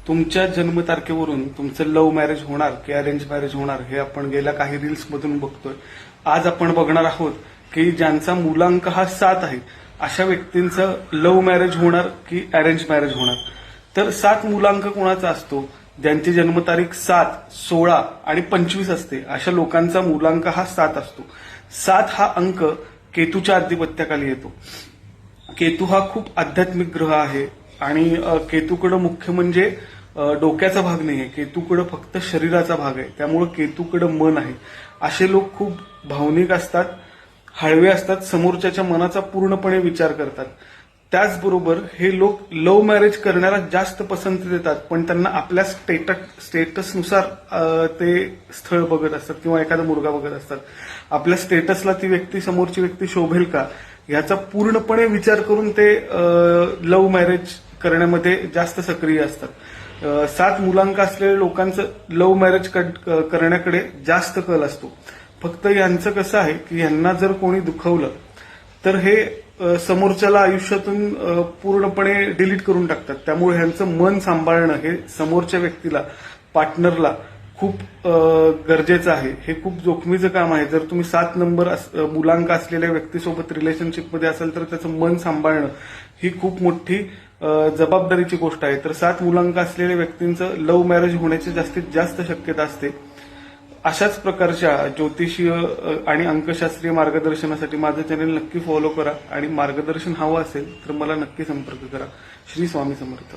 तुमच्या जन्मतारखेवरून तुमचं love marriage होणार की अरेंज मॅरेज होणार हे आपण गेल्या काही रील्स मधून बघतोय. आज आपण बघणार आहोत की ज्यांचा मूलांक हा 7 आहे अशा व्यक्तींचं लव्ह मॅरेज होणार की अरेंज मॅरेज होणार. तर 7 मूलांक कोणाचा असतो? ज्यांची जन्मतारीख 7, 16 आणि 25 असते अशा लोकांचा मूलांक हा 7 असतो. 7 हा अंक केतूच्या अधिपत्याखाली येतो. केतू हा खूप आध्यात्मिक ग्रह आहे आणि केतूकडे मुख्य म्हणजे डोक्याचा भाग नाहीये, केतूकडे फक्त शरीराचा भाग आहे. त्यामुळे केतूकडे मन आहे. असे लोक खूप भावनिक असतात, हळवे असतात, समोरच्याच्या मनाचा पूर्णपणे विचार करतात. त्याचबरोबर हे लोक लव्ह मॅरेज करण्याला जास्त पसंती देतात, पण त्यांना आपल्या स्टेटसनुसार ते स्थळ बघत असतात किंवा एखादा मुलगा बघत असतात. आपल्या स्टेटसला ती व्यक्ती, समोरची व्यक्ती शोभेल का याचा पूर्णपणे विचार करून ते लव्ह मॅरेज करण्यामध्ये जास्त सक्रिय असतात. 7 मूलांक असलेल्या लोकांचं लव्ह मॅरेज करण्याकडे जास्त कल असतो. फक्त यांचं कसं आहे की यांना जर कोणी दुखवलं तर हे समोरच्याला आयुष्यातून पूर्णपणे डिलीट करून टाकतात. त्यामुळे ह्यांचं मन सांभाळणं हे समोरच्या व्यक्तीला, पार्टनरला खूप गरजेचं आहे. हे खूप जोखमीचं काम आहे. जर तुम्ही 7 नंबर मूलांक असलेल्या व्यक्तीसोबत रिलेशनशिपमध्ये असाल तर त्याचं मन सांभाळणं ही खूप मोठी जबाबदारीची गोष्ट आहे. तर 7 मूलांक असलेल्या व्यक्तींचं लव्ह मॅरेज होण्याची जास्तीत जास्त शक्यता असते. अशाच प्रकारच्या ज्योतिषीय आणि अंकशास्त्रीय मार्गदर्शनासाठी माझं चॅनल नक्की फॉलो करा आणि मार्गदर्शन हवं असेल तर मला नक्की संपर्क करा. श्री स्वामी समर्थ.